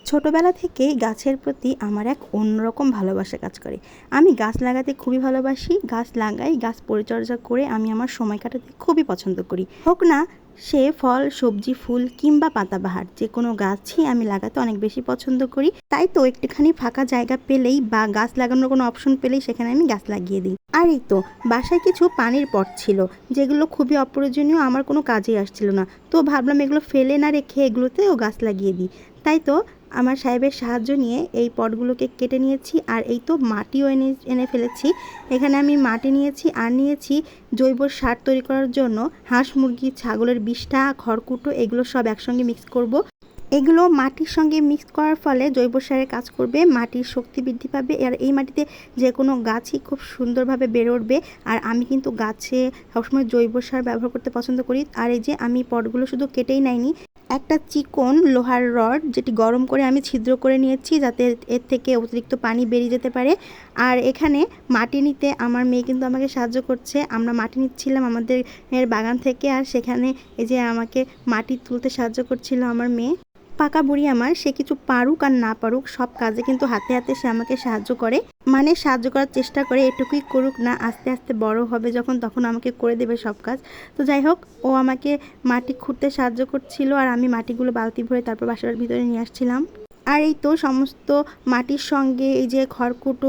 ছোটবেলা থেকেই গাছের প্রতি আমার এক অন্যরকম ভালোবাসা কাজ করে। আমি গাছ লাগাতে খুবই ভালোবাসি, গাছ লাগাই, গাছ পরিচর্যা করে আমি আমার সময় কাটাতে খুবই পছন্দ করি। হোক না সে ফল, সবজি, ফুল কিংবা পাতাবাহার, যে কোনো গাছই আমি লাগাতে অনেক বেশি পছন্দ করি। তাই তো একটুখানি ফাঁকা জায়গা পেলেই বা গাছ লাগানোর কোনো অপশন পেলেই সেখানে আমি গাছ লাগিয়ে দিই। আর এই তো বাসায় কিছু পানির পট ছিল, যেগুলো খুবই অপ্রয়োজনীয়, আমার কোনো কাজেই আসছিল না। তো ভাবলাম এগুলো ফেলে না রেখে এগুলোতেও গাছ লাগিয়ে দিই। তাই তো আমার সাহেবের সাহায্য নিয়ে এই পটগুলোকে কেটে নিয়েছি, আর এই তো মাটিও এনে ফেলেছি। এখানে আমি মাটি নিয়েছি, আর নিয়েছি জৈব সার তৈরি করার জন্য হাঁস, মুরগি, ছাগলের বিষ্ঠা, খড়কুটো, এগুলো সব একসঙ্গে মিক্স করব। এগুলো মাটির সঙ্গে মিক্স করার ফলে জৈব সারের কাজ করবে, মাটির শক্তি বৃদ্ধি পাবে, আর এই মাটিতে যে কোনো গাছই খুব সুন্দরভাবে বেড়ে উঠবে। আর আমি কিন্তু গাছে সবসময় জৈব সার ব্যবহার করতে পছন্দ করি। আর এই যে আমি পটগুলো শুধু কেটেই নাইনি, একটা চিকন লোহার রড যেটি গরম করে আমি ছিদ্র করে নিয়েছি, যাতে এর থেকে অতিরিক্ত পানি বেরিয়ে যেতে পারে। আর এখানে মাটি নিতে আমার মেয়ে কিন্তু আমাকে সাহায্য করছে। আমরা মাটি নিচ্ছিলাম আমাদের বাগান থেকে, আর সেখানে এই যে আমাকে মাটি তুলতে সাহায্য করছিল আমার মেয়ে। পাকা বুড়ি আমার, সে কিছু পারুক আর না পারুক সব কাজে কিন্তু হাতে হাতে সে আমাকে সাহায্য করে, মানে সাহায্য করার চেষ্টা করে। এটুকুই করুক না, আস্তে আস্তে বড় হবে যখন, তখন আমাকে করে দেবে সব কাজ। তো যাই হোক, ও আমাকে মাটি খুঁড়তে সাহায্য করছিল, আর আমি মাটিগুলো বালতি ভরে তারপর বাসার ভিতরে নিয়ে আসছিলাম। আর এই তো সমস্ত মাটির সঙ্গে এই যে খড়কুটো,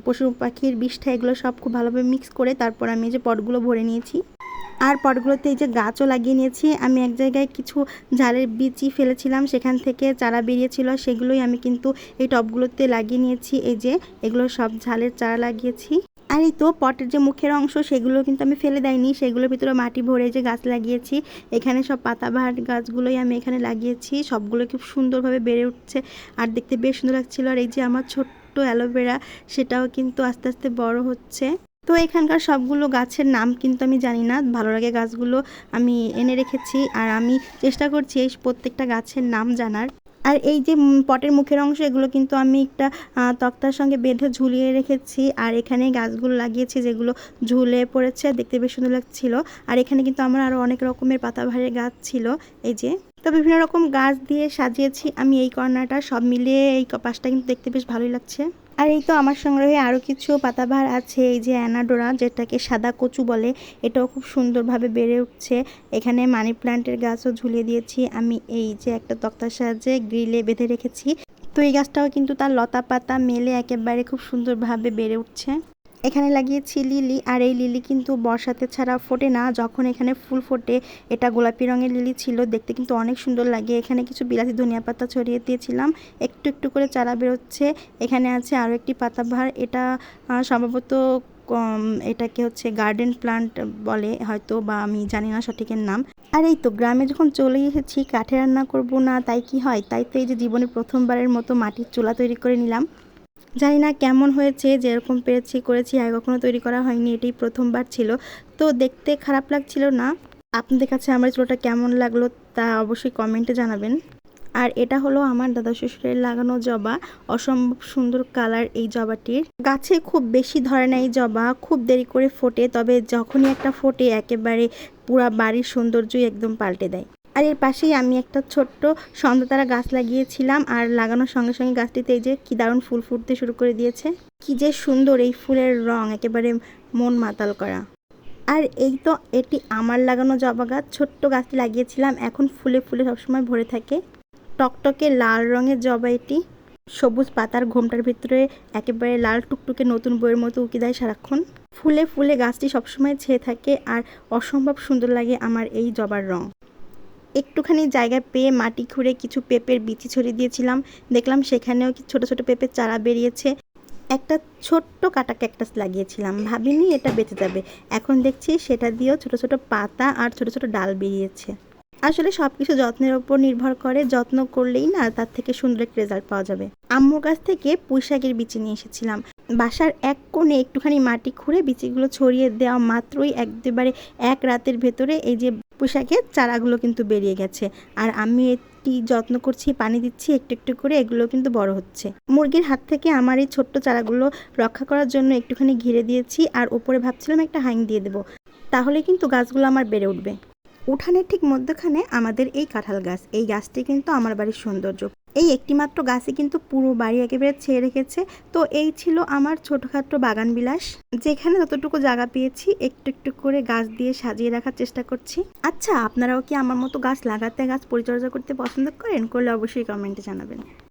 পশু পাখির বিষ্ঠা, এগুলো সব খুব ভালোভাবে মিক্স করে তারপর আমি এই যে পটগুলো ভরে নিয়েছি। আর পটগুলোতে এই যে গাছও লাগিয়ে নিয়েছি। আমি এক জায়গায় কিছু ঝালের বীজই ফেলেছিলাম, সেখান থেকে চারা বেরিয়েছিল, সেগুলোই আমি কিন্তু এই টবগুলোতে লাগিয়ে নিয়েছি। এই যে এগুলো সব ঝালের চারা লাগিয়েছি। আর এই তো পটের যে মুখের অংশ, সেগুলো কিন্তু আমি ফেলে দেয়নি, সেগুলোর ভিতরে মাটি ভরে যে গাছ লাগিয়েছি। এখানে সব পাতাবাহার গাছগুলোই আমি এখানে লাগিয়েছি, সবগুলো খুব সুন্দরভাবে বেড়ে উঠছে আর দেখতে বেশ সুন্দর লাগছিল। আর এই যে আমার ছোট্ট অ্যালোভেরা, সেটাও কিন্তু আস্তে আস্তে বড় হচ্ছে। তো এখানকার সবগুলো গাছের নাম কিন্তু আমি জানি না, ভালো লাগে গাছগুলো আমি এনে রেখেছি, আর আমি চেষ্টা করছি এই প্রত্যেকটা গাছের নাম জানার। আর এই যে পটের মুখের অংশ, এগুলো কিন্তু আমি একটা তক্তার সঙ্গে বেঁধে ঝুলিয়ে রেখেছি, আর এখানে গাছগুলো লাগিয়েছি যেগুলো ঝুলে পড়েছে, দেখতে বেশ সুন্দর লাগছিল। আর এখানে কিন্তু আমার আরও অনেক রকমের পাতাবাহারের গাছ ছিল, এই যে। তো বিভিন্ন রকম গাছ দিয়ে সাজিয়েছি আমি এই কর্নারটা, সব মিলিয়ে এই পাশটা কিন্তু দেখতে বেশ ভালোই লাগছে। আর এই তো আমার সংগ্রহে আরও কিছু পাতাবাহার আছে, এই যে অ্যানাডোরা, যেটাকে সাদা কচু বলে, এটাও খুব সুন্দরভাবে বেড়ে উঠছে। এখানে মানি প্ল্যান্টের গাছও ঝুলিয়ে দিয়েছি আমি, এই যে একটা তক্তার সাহায্যে গ্রিলে বেঁধে রেখেছি। তো এই গাছটাও কিন্তু তার লতা পাতা মেলে একেবারে খুব সুন্দরভাবে বেড়ে উঠছে। এখানে লাগিয়েছি লিলি, আর এই লিলি কিন্তু বর্ষাতে ছাড়া ফোটে না, যখন এখানে ফুল ফোটে। এটা গোলাপি রঙের লিলি ছিল, দেখতে কিন্তু অনেক সুন্দর লাগে। এখানে কিছু বিলাতি ধনিয়া পাতা ছড়িয়ে দিয়েছিলাম, একটু একটু করে চারা বেরোচ্ছে। এখানে আছে আরও একটি পাতাবাহার, এটা সম্ভবত এটাকে হচ্ছে গার্ডেন প্লান্ট বলে হয়তো, বা আমি জানি না সঠিকের নাম। আর এই তো গ্রামে যখন চলে এসেছি, কাঠে রান্না করব না তাই কি হয়, তাই তো এই যে জীবনে প্রথমবারের মতো মাটির চুলা তৈরি করে নিলাম। জানি না কেমন হয়েছে, যেরকম পেরেছি করেছি, আর কখনো তৈরি করা হয়নি, এটাই প্রথমবার ছিল। তো দেখতে খারাপ লাগছিল না। আপনাদের কাছে আমার চুলাটা কেমন লাগলো তা অবশ্যই কমেন্টে জানাবেন। আর এটা হলো আমার দাদা শ্বশুরের লাগানো জবা, অসম্ভব সুন্দর কালার এই জবাটির। গাছে খুব বেশি ধরে না এই জবা, খুব দেরি করে ফোটে, তবে যখনই একটা ফোটে একেবারে পুরা বাড়ির সৌন্দর্যই একদম পাল্টে দেয়। আর এর পাশেই আমি একটা ছোট্ট সন্ধ্যাতারা গাছ লাগিয়েছিলাম, আর লাগানোর সঙ্গে সঙ্গে গাছটিতে এই যে কি দারুণ ফুল ফুটতে শুরু করে দিয়েছে। কি যে সুন্দর এই ফুলের রং, একেবারে মন মাতাল করা। আর এই তো এটি আমার লাগানো জবা গাছ, ছোট্ট গাছটি লাগিয়েছিলাম, এখন ফুলে ফুলে সবসময় ভরে থাকে। টকটকে লাল রঙের জবা এটি, সবুজ পাতার ঘোমটার ভিতরে একেবারে লাল টুকটুকে নতুন বইয়ের মতো উকি দেয় সারাক্ষণ। ফুলে ফুলে গাছটি সবসময় ছেয়ে থাকে, আর অসম্ভব সুন্দর লাগে আমার এই জবার রং। একটুখানি জায়গা পেয়ে মাটি খুঁড়ে কিছু পেঁপের বিচি ছড়িয়ে দিয়েছিলাম, দেখলাম সেখানেও ছোট ছোট পেঁপের চারা বেরিয়েছে। একটা ছোট্ট কাটা ক্যাকটাস লাগিয়েছিলাম, ভাবিনি এটা বেঁচে যাবে, এখন দেখছি সেটা দিয়েও ছোট ছোট পাতা আর ছোট ছোট ডাল বেরিয়েছে। আসলে সবকিছু যত্নের উপর নির্ভর করে, যত্ন করলেই না তার থেকে সুন্দর একটা রেজাল্ট পাওয়া যাবে। আম্মুর কাছ থেকে পুঁইশাকের বিচি নিয়ে এসেছিলাম, বাসার এক কোণে একটুখানি মাটি খুঁড়ে বিচিগুলো ছড়িয়ে দেওয়া মাত্রই একেবারে এক রাতের ভেতরে এই যে পুঁইশাকের চারাগুলো কিন্তু বেরিয়ে গেছে। আর আমি এটি যত্ন করছি, পানি দিচ্ছি একটু একটু করে, এগুলো কিন্তু বড় হচ্ছে। মুরগির হাত থেকে আমার এই ছোট্ট চারাগুলো রক্ষা করার জন্য একটুখানি ঘিরে দিয়েছি, আর উপরে ভাবছিলাম একটা হাইং দিয়ে দেবো, তাহলে কিন্তু গাছগুলো আমার বেড়ে উঠবে। উঠানের ঠিক মধ্যখানে আমাদের এই কাঁঠাল গাছ, এই গাছটি কিন্তু আমার বাড়ির সৌন্দর্য। এই একটিমাত্র গাছই কিন্তু পুরো বাড়ি একেবারে ছেয়ে রেখেছে। তো এই ছিল আমার ছোটোখাটো বাগান বিলাস, যেখানে যতটুকু জায়গা পেয়েছি একটু একটু করে গাছ দিয়ে সাজিয়ে রাখার চেষ্টা করছি। আচ্ছা, আপনারাও কি আমার মতো গাছ লাগাতে, গাছ পরিচর্যা করতে পছন্দ করেন? করলে অবশ্যই কমেন্টে জানাবেন।